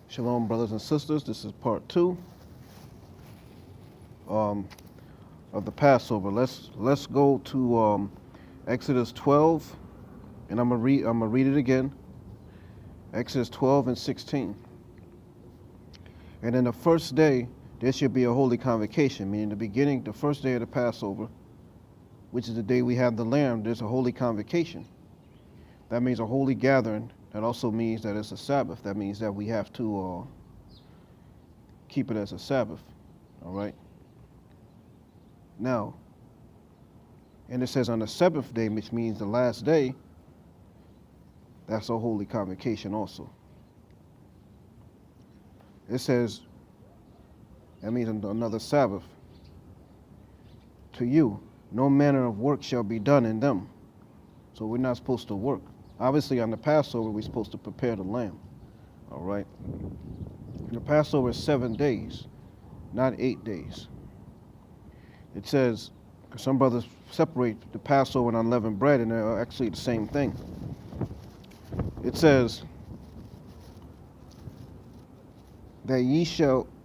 Shalom, brothers and sisters. This is part two um, of the Passover. Let's go to Exodus 12, and I'm gonna read it again. Exodus 12 and 16. And in the first day there should be a holy convocation, meaning the beginning, the first day of the Passover, which is the day we have the lamb. There's a holy convocation. That means a holy gathering. That also means that it's a Sabbath. That means that we have to keep it as a Sabbath. All right. Now, and it says on the seventh day, which means the last day, that's a holy convocation also. It says, that means another Sabbath. To you, no manner of work shall be done in them. So we're not supposed to work. Obviously, on the Passover, we're supposed to prepare the lamb. All right. The Passover is 7 days, not 8 days. It says, because some brothers separate the Passover and unleavened bread, and they're actually the same thing. It says that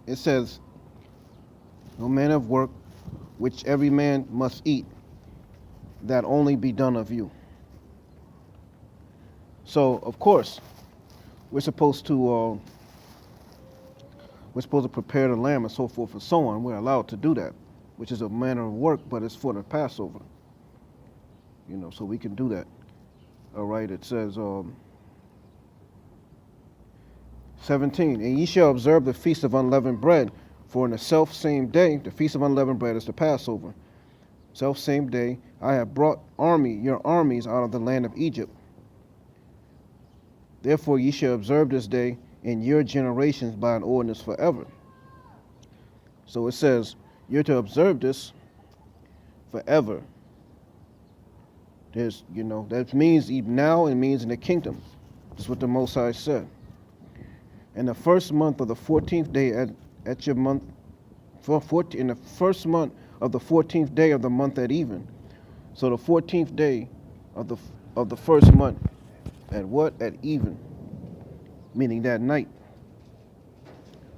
it says, no manner of work which every man must eat, that only be done of you. So, of course, we're supposed to prepare the lamb and so forth and so on. We're allowed to do that, which is a manner of work, but it's for the Passover. So we can do that. All right, it says 17, and ye shall observe the feast of unleavened bread, for in the self same day, the feast of unleavened bread is the Passover. Self same day, I have brought your armies out of the land of Egypt. Therefore ye shall observe this day in your generations by an ordinance forever. So it says, you're to observe this forever. That means even now, it means in the kingdom. That's what the Most High said. In the first month of the 14th day at your month, in the first month of the 14th day of the month at even. So the 14th day of the first month at what? At even, meaning that night.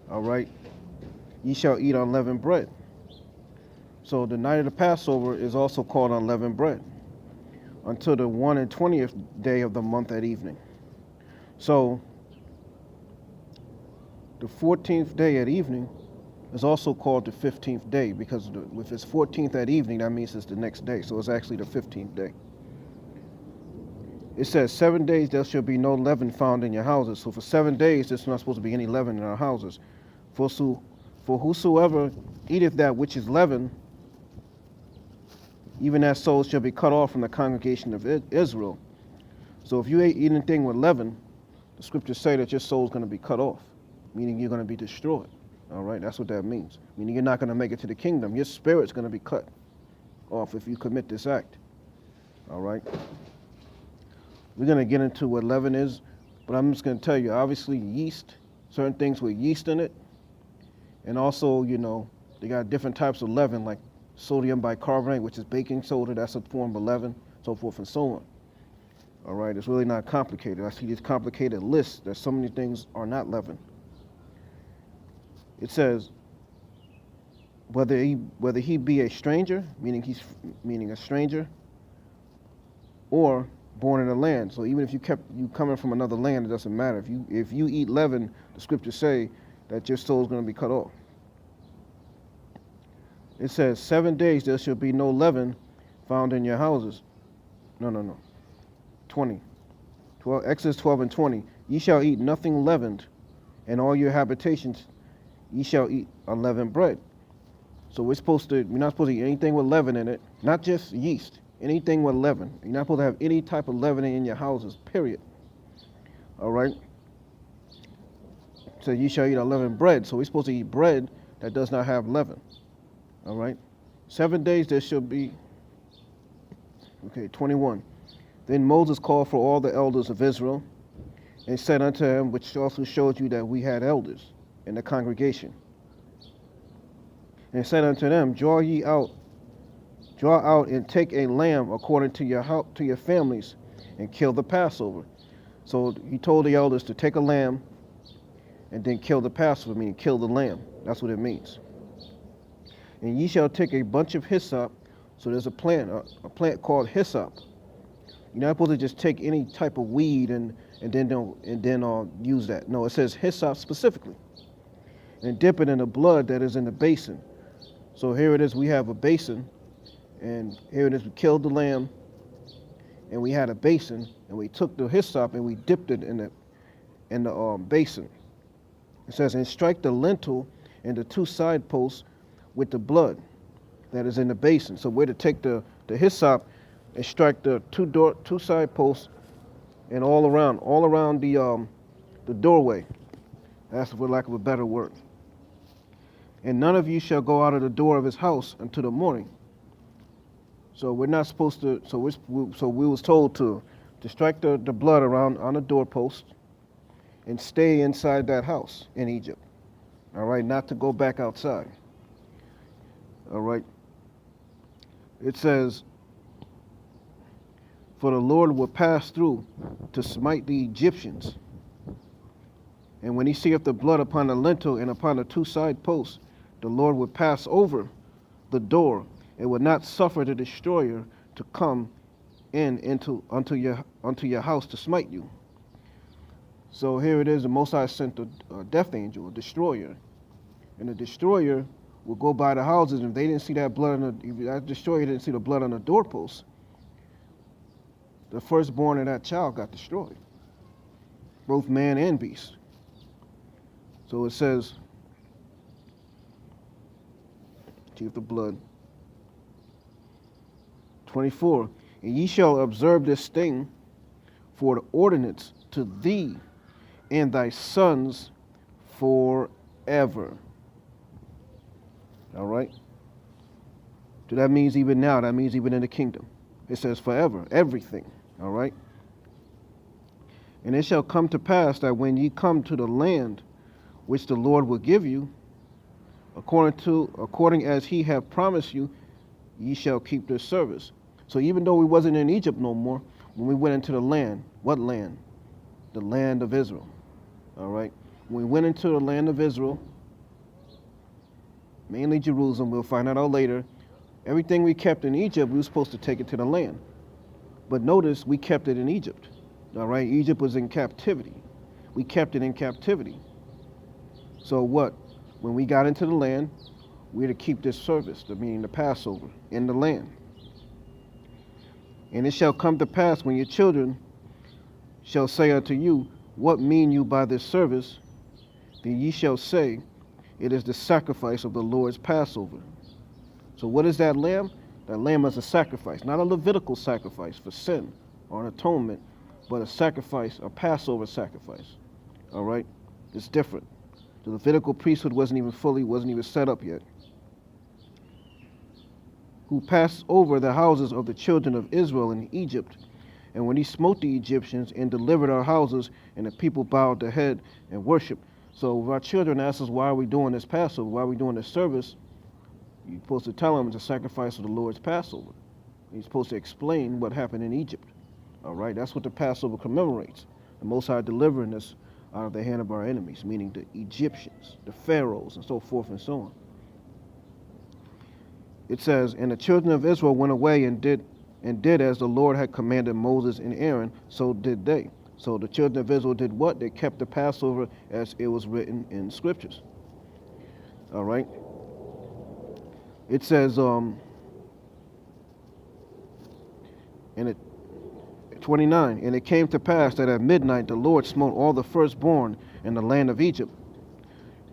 All right. Ye shall eat unleavened bread. So the night of the Passover is also called unleavened bread until the 1 and 20th day of the month at evening. So the 14th day at evening is also called the 15th day, because if it's 14th at evening, that means it's the next day. So it's actually the 15th day. It says 7 days there shall be no leaven found in your houses. So for 7 days there's not supposed to be any leaven in our houses. For whosoever eateth that which is leavened, even that soul shall be cut off from the congregation of Israel. So if you eat anything with leaven, the scriptures say that your soul is going to be cut off, meaning you're going to be destroyed. All right, that's what that means. Meaning you're not going to make it to the kingdom. Your spirit's going to be cut off if you commit this act. All right. We're going to get into what leaven is, but I'm just going to tell you, obviously yeast, certain things with yeast in it, and also, they got different types of leaven, like sodium bicarbonate, which is baking soda, that's a form of leaven, so forth and so on. All right, it's really not complicated. I see these complicated lists that so many things are not leaven. It says, whether he be a stranger, meaning a stranger, or born in a land. So even if you coming from another land, it doesn't matter. If you eat leaven, the scriptures say that your soul is going to be cut off. It says 7 days there shall be no leaven found in your houses. No. 20. Exodus 12 and 20. Ye shall eat nothing leavened, and all your habitations ye shall eat unleavened bread. So we're not supposed to eat anything with leaven in it, not just yeast. Anything with leaven. You're not supposed to have any type of leavening in your houses, period. All right? So you shall eat unleavened bread. So we're supposed to eat bread that does not have leaven. All right? 7 days there shall be, 21. Then Moses called for all the elders of Israel and said unto them, which also showed you that we had elders in the congregation. And said unto them, draw out and take a lamb according to your families, and kill the Passover. So he told the elders to take a lamb and then kill the Passover, meaning kill the lamb. That's what it means. And ye shall take a bunch of hyssop. So there's a plant called hyssop. You're not supposed to just take any type of weed and then use that. No, it says hyssop specifically. And dip it in the blood that is in the basin. So here it is, we have a basin, and here it is, we killed the lamb, and we had a basin, and we took the hyssop and we dipped it in the basin. It says, and strike the lintel and the two side posts with the blood that is in the basin. So we're to take the hyssop and strike the two side posts and all around the doorway. That's for lack of a better word. And none of you shall go out of the door of his house until the morning. So we're not supposed to. So we was told to strike the blood around on the doorpost and stay inside that house in Egypt. All right, not to go back outside. All right. It says, for the Lord will pass through to smite the Egyptians. And when he seeth the blood upon the lintel and upon the two side posts, the Lord would pass over the door and would not suffer the destroyer to come unto your house to smite you. So here it is, the Most High sent a death angel, a destroyer. And the destroyer will go by the houses, and if they didn't see that blood if that destroyer didn't see the blood on the doorpost, the firstborn of that child got destroyed. Both man and beast. So it says, see the blood. 24, and ye shall observe this thing for the ordinance to thee and thy sons forever. All right? So that means even now, that means even in the kingdom. It says forever, everything. All right? And it shall come to pass that when ye come to the land which the Lord will give you, according as he have promised you, ye shall keep this service. So even though we wasn't in Egypt no more, when we went into the land, what land? The land of Israel. All right? When we went into the land of Israel, mainly Jerusalem, we'll find that out later, everything we kept in Egypt, we were supposed to take it to the land. But notice, we kept it in Egypt. All right? Egypt was in captivity. We kept it in captivity. So what? When we got into the land, we're to keep this service, meaning the Passover, in the land. And it shall come to pass when your children shall say unto you, what mean you by this service? Then ye shall say, it is the sacrifice of the Lord's Passover. So what is that lamb? That lamb is a sacrifice, not a Levitical sacrifice for sin or an atonement, but a sacrifice, a Passover sacrifice. All right? It's different. The Levitical priesthood wasn't even set up yet. Who passed over the houses of the children of Israel in Egypt, and when he smote the Egyptians and delivered our houses, and the people bowed their head and worshiped. So if our children ask us, why are we doing this Passover? Why are we doing this service? You're supposed to tell them it's a sacrifice of the Lord's Passover. You're supposed to explain what happened in Egypt. All right, that's what the Passover commemorates. The Most High delivering us out of the hand of our enemies, meaning the Egyptians, the pharaohs, and so forth and so on. It says, and the children of Israel went away and did as the Lord had commanded Moses and Aaron, so did they. So the children of Israel did what? They kept the Passover as it was written in scriptures. All right. It says, in 29, and it came to pass that at midnight the Lord smote all the firstborn in the land of Egypt,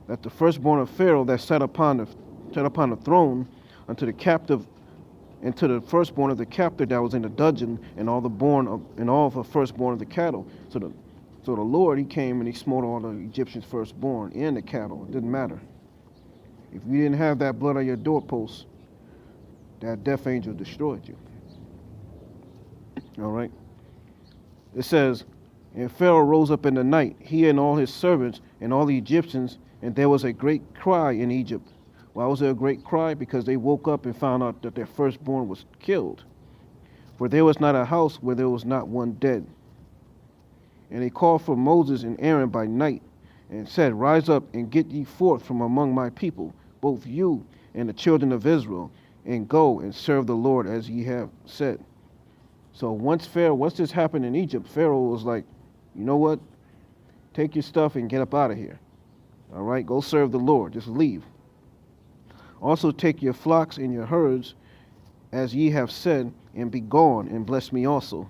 that the firstborn of Pharaoh that sat upon the throne unto the captive, and to the firstborn of the captive that was in the dungeon, and all the firstborn of the cattle. So the Lord, he came and he smote all the Egyptians' firstborn and the cattle. It didn't matter. If you didn't have that blood on your doorpost, that death angel destroyed you. All right. It says, and Pharaoh rose up in the night, he and all his servants and all the Egyptians, and there was a great cry in Egypt. Why was there a great cry? Because they woke up and found out that their firstborn was killed. For there was not a house where there was not one dead. And they called for Moses and Aaron by night, and said, Rise up and get ye forth from among my people, both you and the children of Israel, and go and serve the Lord as ye have said. So once this happened in Egypt, Pharaoh was like, you know what? Take your stuff and get up out of here. All right, go serve the Lord. Just leave. Also take your flocks and your herds, as ye have said, and be gone, and bless me also.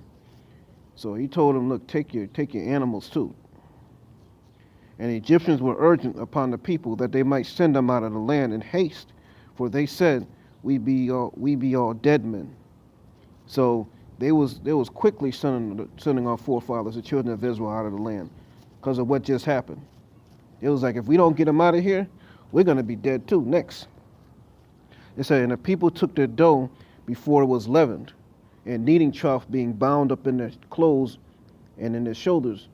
So he told him, look, take your animals too. And the Egyptians were urgent upon the people that they might send them out of the land in haste, for they said, we be all dead men. So they was quickly sending our forefathers, the children of Israel, out of the land because of what just happened. It was like, if we don't get them out of here, we're going to be dead too. Next. It said, and the people took their dough before it was leavened, and kneading trough being bound up in their clothes and in their shoulders.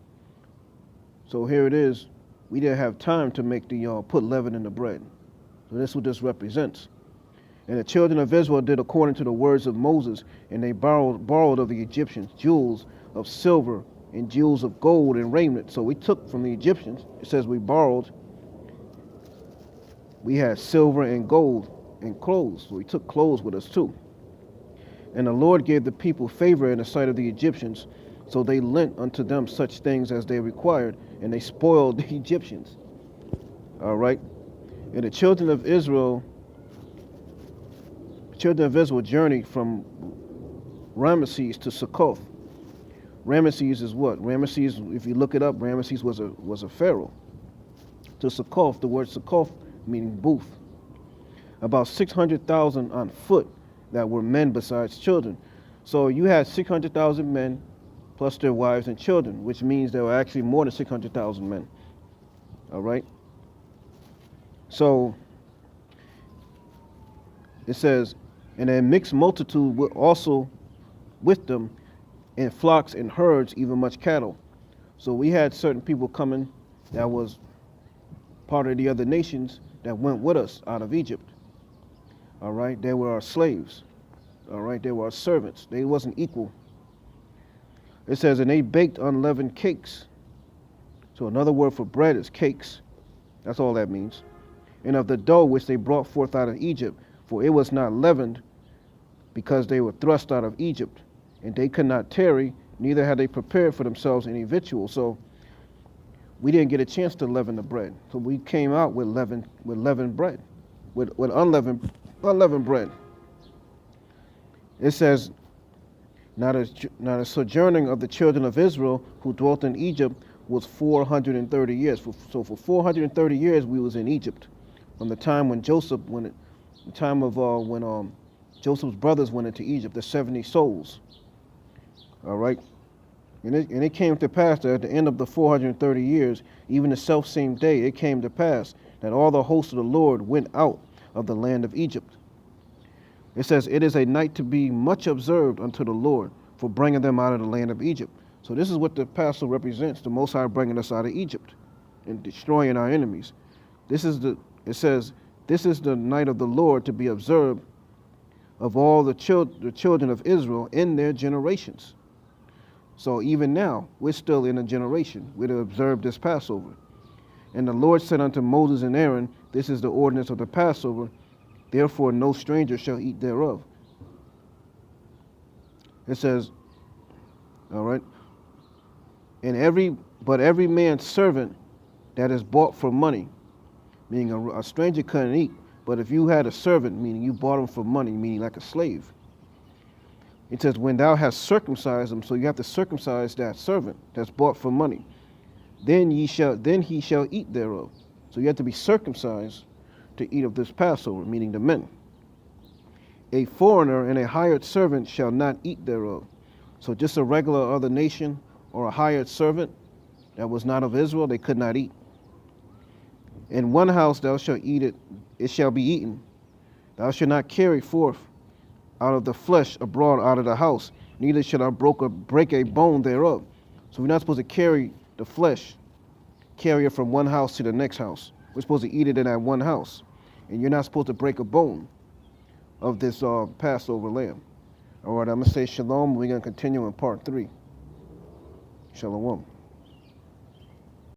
So here it is. We didn't have time to make put leaven in the bread. So this is what this represents. And the children of Israel did according to the words of Moses, and they borrowed of the Egyptians jewels of silver and jewels of gold and raiment. So we took from the Egyptians. It says we borrowed. We had silver and gold and clothes. So we took clothes with us too. And the Lord gave the people favor in the sight of the Egyptians. So they lent unto them such things as they required, and they spoiled the Egyptians. All right. And the children of Israel journeyed from Ramesses to Succoth. Ramesses is what? Ramesses, if you look it up, Ramesses was a pharaoh. To Succoth, the word Succoth meaning booth. About 600,000 on foot that were men besides children. So you had 600,000 men plus their wives and children, which means there were actually more than 600,000 men. All right? So it says, and a mixed multitude also with them, in flocks and herds, even much cattle. So we had certain people coming that was part of the other nations that went with us out of Egypt. All right, they were our slaves. All right, they were our servants. They wasn't equal. It says, and they baked unleavened cakes. So another word for bread is cakes. That's all that means. And of the dough which they brought forth out of Egypt, for it was not leavened, because they were thrust out of Egypt, and they could not tarry, neither had they prepared for themselves any victual. So we didn't get a chance to leaven the bread. So we came out with leavened bread, with unleavened bread. It says, now the sojourning of the children of Israel who dwelt in Egypt was 430 years. So for 430 years we was in Egypt, from the time when Joseph's brothers went into Egypt, the 70 souls. All right. And it came to pass that at the end of the 430 years, even the selfsame day, it came to pass that all the hosts of the Lord went out of the land of Egypt. It says, it is a night to be much observed unto the Lord for bringing them out of the land of Egypt. So this is what the Passover represents, the Most High bringing us out of Egypt and destroying our enemies. It says, this is the night of the Lord to be observed of all the children of Israel in their generations. So even now, we're still in a generation. We're to observe this Passover. And the Lord said unto Moses and Aaron, this is the ordinance of the Passover. Therefore no stranger shall eat thereof. It says, all right, and every man's servant that is bought for money, meaning a stranger couldn't eat, but if you had a servant, meaning you bought him for money, meaning like a slave, it says, when thou hast circumcised him, so you have to circumcise that servant that's bought for money, then he shall eat thereof. So you have to be circumcised to eat of this Passover, meaning the men. A foreigner and a hired servant shall not eat thereof. So just a regular other nation or a hired servant that was not of Israel, they could not eat. In one house thou shalt eat it, it shall be eaten. Thou shalt not carry forth out of the flesh abroad out of the house, neither shall thou break a bone thereof. So we're not supposed to carry the flesh, carry it from one house to the next house. We're supposed to eat it in that one house. And you're not supposed to break a bone of this Passover lamb. All right, I'm going to say shalom. We're going to continue in part 3. Shalom.